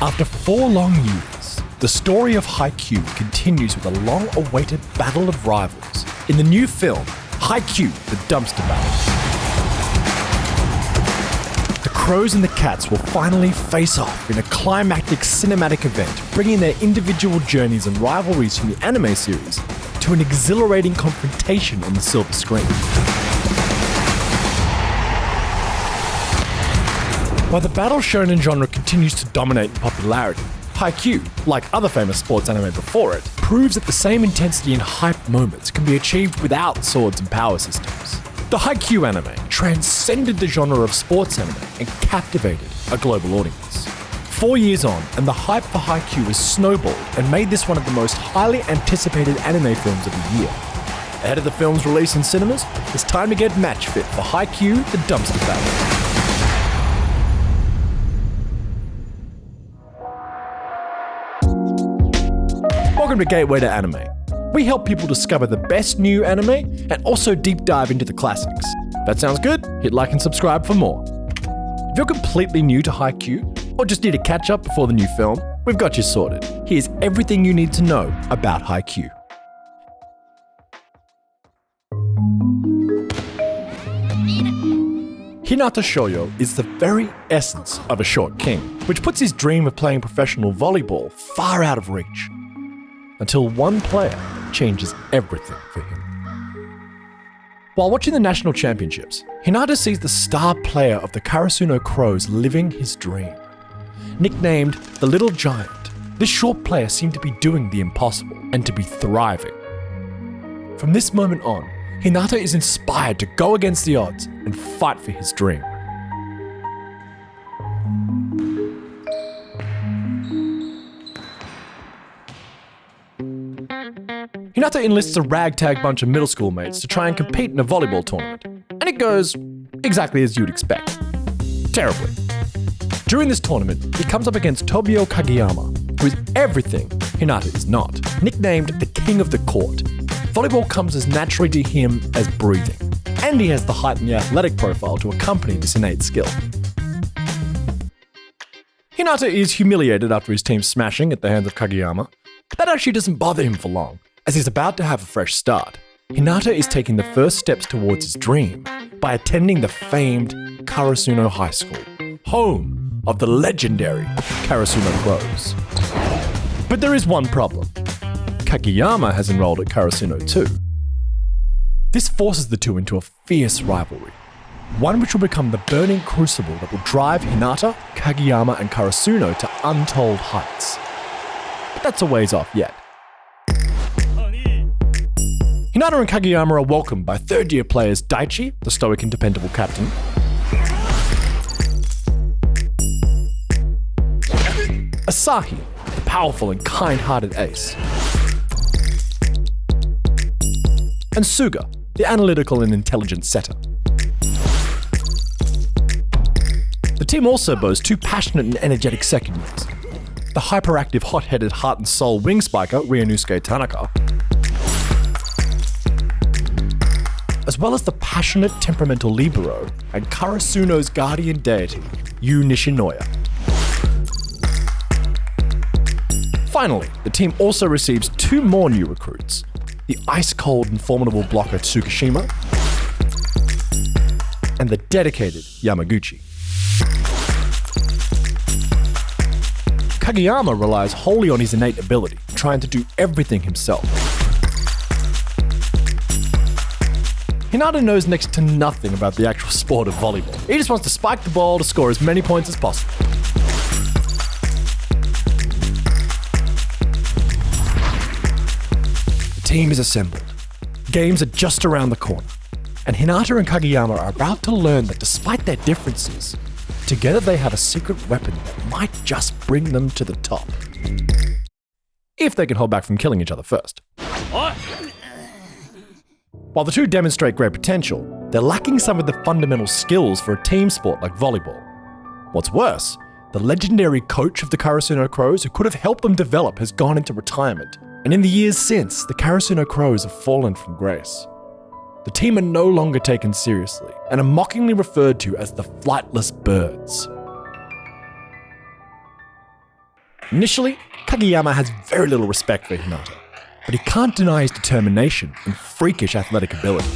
After 4 long years, the story of Haikyuu continues with a long-awaited battle of rivals in the new film, Haikyuu: The Dumpster Battle. The Crows and the Cats will finally face off in a climactic cinematic event, bringing their individual journeys and rivalries from the anime series to an exhilarating confrontation on the silver screen. While the battle shonen genre continues to dominate in popularity, Haikyuu, like other famous sports anime before it, proves that the same intensity and hype moments can be achieved without swords and power systems. The Haikyuu anime transcended the genre of sports anime and captivated a global audience. 4 years on, and the hype for Haikyuu has snowballed and made this one of the most highly anticipated anime films of the year. Ahead of the film's release in cinemas, it's time to get match fit for Haikyuu: The Dumpster Battle. Welcome to Gateway to Anime. We help people discover the best new anime and also deep dive into the classics. If that sounds good, hit like and subscribe for more. If you're completely new to Haikyuu or just need to catch up before the new film, we've got you sorted. Here's everything you need to know about Haikyuu. Hinata Shoyo is the very essence of a short king, which puts his dream of playing professional volleyball far out of reach. Until one player changes everything for him. While watching the national championships, Hinata sees the star player of the Karasuno Crows living his dream. Nicknamed the Little Giant, this short player seemed to be doing the impossible and to be thriving. From this moment on, Hinata is inspired to go against the odds and fight for his dream. Hinata enlists a ragtag bunch of middle school mates to try and compete in a volleyball tournament, and it goes exactly as you'd expect. Terribly. During this tournament, he comes up against Tobio Kageyama, who is everything Hinata is not. Nicknamed the King of the Court, volleyball comes as naturally to him as breathing, and he has the height and the athletic profile to accompany this innate skill. Hinata is humiliated after his team's smashing at the hands of Kageyama, but that actually doesn't bother him for long. As he's about to have a fresh start, Hinata is taking the first steps towards his dream by attending the famed Karasuno High School, home of the legendary Karasuno Crows. But there is one problem. Kageyama has enrolled at Karasuno too. This forces the two into a fierce rivalry, one which will become the burning crucible that will drive Hinata, Kageyama, and Karasuno to untold heights. But that's a ways off yet. Hinata and Kageyama are welcomed by third-year players Daichi, the stoic and dependable captain, Asahi, the powerful and kind-hearted ace, and Suga, the analytical and intelligent setter. The team also boasts 2 passionate and energetic second years, the hyperactive, hot-headed heart and soul wing spiker Ryunosuke Tanaka, as well as the passionate, temperamental libero and Karasuno's guardian deity, Yu Nishinoya. Finally, the team also receives 2 more new recruits, the ice-cold and formidable blocker Tsukishima, and the dedicated Yamaguchi. Kageyama relies wholly on his innate ability, trying to do everything himself. Hinata knows next to nothing about the actual sport of volleyball. He just wants to spike the ball to score as many points as possible. The team is assembled. Games are just around the corner, and Hinata and Kageyama are about to learn that despite their differences, together they have a secret weapon that might just bring them to the top. If they can hold back from killing each other first. While the two demonstrate great potential, they're lacking some of the fundamental skills for a team sport like volleyball. What's worse, the legendary coach of the Karasuno Crows who could have helped them develop has gone into retirement, and in the years since, the Karasuno Crows have fallen from grace. The team are no longer taken seriously and are mockingly referred to as the Flightless Birds. Initially, Kageyama has very little respect for Hinata, but he can't deny his determination and freakish athletic ability.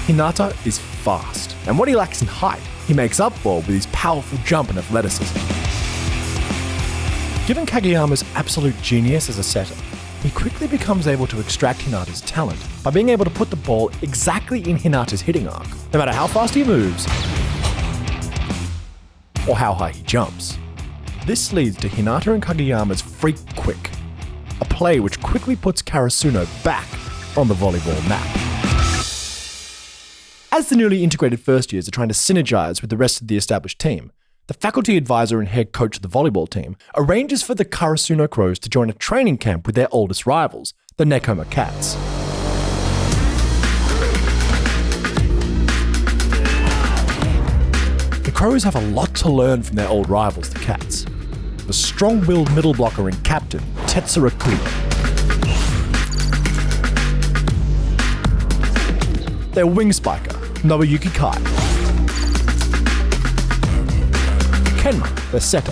Hinata is fast, and what he lacks in height, he makes up for with his powerful jump and athleticism. Given Kageyama's absolute genius as a setter, he quickly becomes able to extract Hinata's talent by being able to put the ball exactly in Hinata's hitting arc, no matter how fast he moves or how high he jumps. This leads to Hinata and Kageyama's Freak Quick, a play which quickly puts Karasuno back on the volleyball map. As the newly integrated first years are trying to synergize with the rest of the established team, the faculty advisor and head coach of the volleyball team arranges for the Karasuno Crows to join a training camp with their oldest rivals, the Nekoma Cats. The Crows have a lot to learn from their old rivals, the Cats. The strong-willed middle blocker and captain, Tetsuro Kuma. Their wing spiker, Nobuyuki Kai. Kenma, their setter.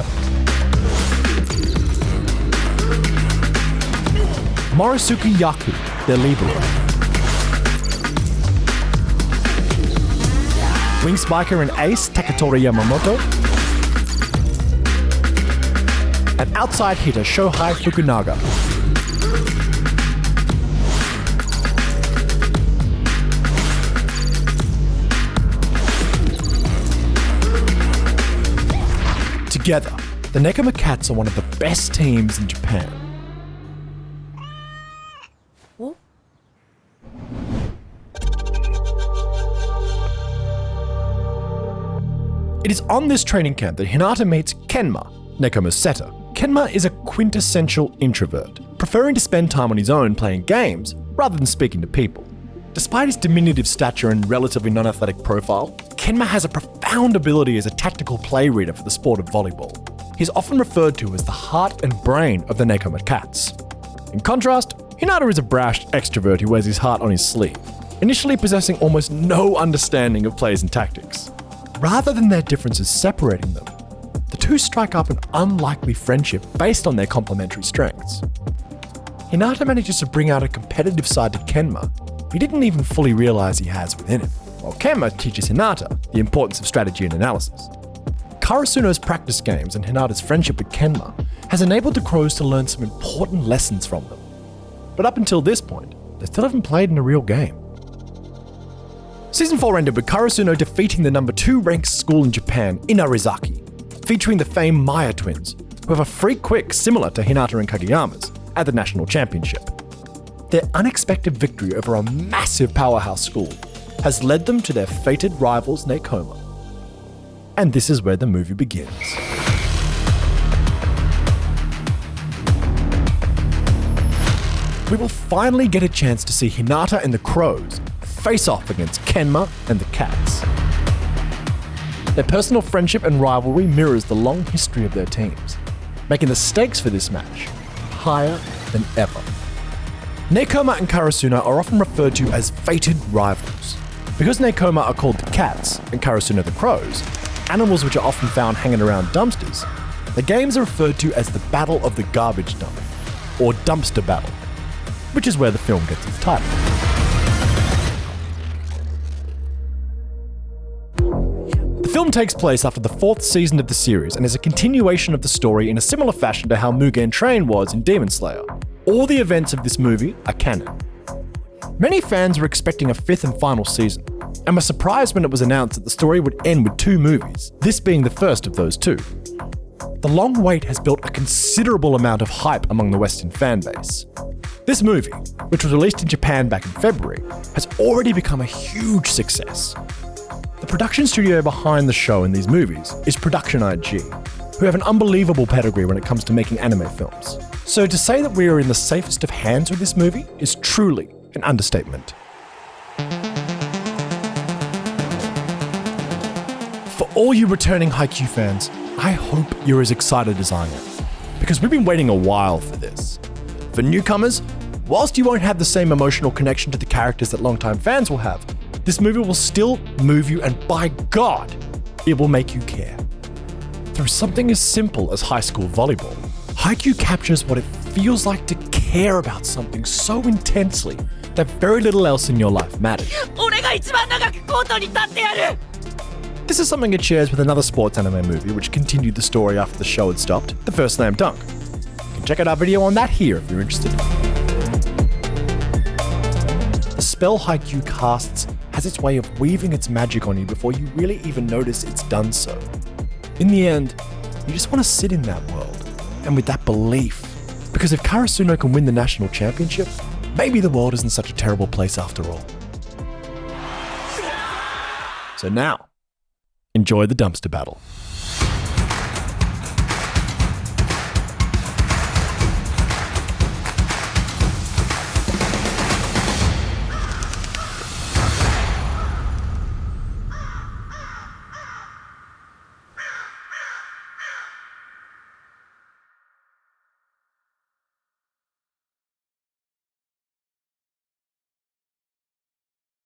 Morisuke Yaku, their libero. Wing spiker and ace, Takatori Yamamoto. And outside hitter, Shohei Fukunaga. Together, the Nekoma Cats are one of the best teams in Japan. It is on this training camp that Hinata meets Kenma, Nekoma's setter. Kenma is a quintessential introvert, preferring to spend time on his own playing games rather than speaking to people. Despite his diminutive stature and relatively non-athletic profile, Kenma has a profound ability as a tactical play reader for the sport of volleyball. He's often referred to as the heart and brain of the Nekoma Cats. In contrast, Hinata is a brash extrovert who wears his heart on his sleeve, initially possessing almost no understanding of plays and tactics. Rather than their differences separating them, the two strike up an unlikely friendship based on their complementary strengths. Hinata manages to bring out a competitive side to Kenma he didn't even fully realize he has within him, while Kenma teaches Hinata the importance of strategy and analysis. Karasuno's practice games and Hinata's friendship with Kenma has enabled the Crows to learn some important lessons from them. But up until this point, they still haven't played in a real game. Season 4 ended with Karasuno defeating the number 2 ranked school in Japan, Inarizaki, featuring the famed Maya twins, who have a freak quick similar to Hinata and Kageyama's, at the national championship. Their unexpected victory over a massive powerhouse school has led them to their fated rivals Nekoma. And this is where the movie begins. We will finally get a chance to see Hinata and the Crows face off against Kenma and the Cats. Their personal friendship and rivalry mirrors the long history of their teams, making the stakes for this match higher than ever. Nekoma and Karasuno are often referred to as fated rivals. Because Nekoma are called the Cats and Karasuno the Crows, animals which are often found hanging around dumpsters, the games are referred to as the Battle of the Garbage Dump, or Dumpster Battle, which is where the film gets its title. The film takes place after the 4th season of the series and is a continuation of the story in a similar fashion to how Mugen Train was in Demon Slayer. All the events of this movie are canon. Many fans were expecting a 5th and final season, and were surprised when it was announced that the story would end with 2 movies, this being the first of those 2. The long wait has built a considerable amount of hype among the Western fan base. This movie, which was released in Japan back in February, has already become a huge success. The production studio behind the show and these movies is Production IG, who have an unbelievable pedigree when it comes to making anime films. So to say that we are in the safest of hands with this movie is truly an understatement. For all you returning Haikyuu fans, I hope you're as excited as I am, because we've been waiting a while for this. For newcomers, whilst you won't have the same emotional connection to the characters that longtime fans will have, this movie will still move you, and by God, it will make you care. Through something as simple as high school volleyball, Haikyuu captures what it feels like to care about something so intensely that very little else in your life matters. 俺が一番長くコートに立ってやる This is something it shares with another sports anime movie which continued the story after the show had stopped, The First Slam Dunk. You can check out our video on that here if you're interested. The spell Haikyuu casts has its way of weaving its magic on you before you really even notice it's done so. In the end, you just want to sit in that world, and with that belief. Because if Karasuno can win the national championship, maybe the world isn't such a terrible place after all. So now, enjoy the dumpster battle.